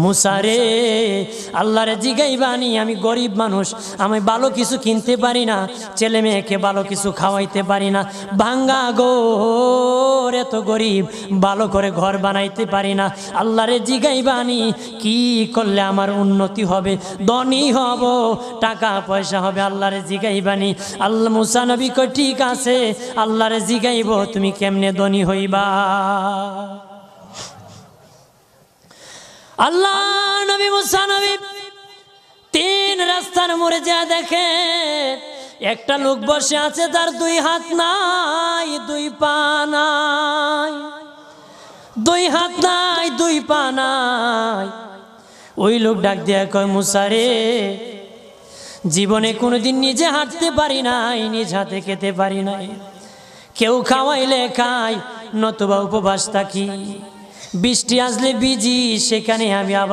মুসারে আল্লাহরে জিগাইবানি, আমি গরিব মানুষ, আমি ভালো কিছু কিনতে পারি না, ছেলে মেয়েকে ভালো কিছু খাওয়াইতে পারি না, ভাঙ্গা ঘর, এত গরিব, ভালো করে ঘর বানাইতে পারি না। আল্লাহরে জিগাইবানি কি করলে আমার উন্নতি হবে, ধনী হব, টাকা পয়সা হবে। আল্লাহরে জিগাইবানি। আল্লাহ মুসা নবী কই ঠিক আছে, আল্লাহরে জিগাইব তুমি কেমনে ধনী হইবা। আল্লাহ নবী মুসা নবী তিন রাস্তার মোড়ে যা দেখে একটা লোক বসে আছে, তার দুই হাত নাই, দুই পা নাই, দুই হাত নাই, দুই পা নাই। ওই লোক ডাক দিয়া কয়, মুসা রে, জীবনে কোনোদিন নিজে হাঁটতে পারি নাই, নিজ হাতে খেতে পারি নাই, কেউ খাওয়াইলে খাই, নতুবা উপবাস থাকি, বৃষ্টি আসলে ভিজি, সেখানে আমি আবার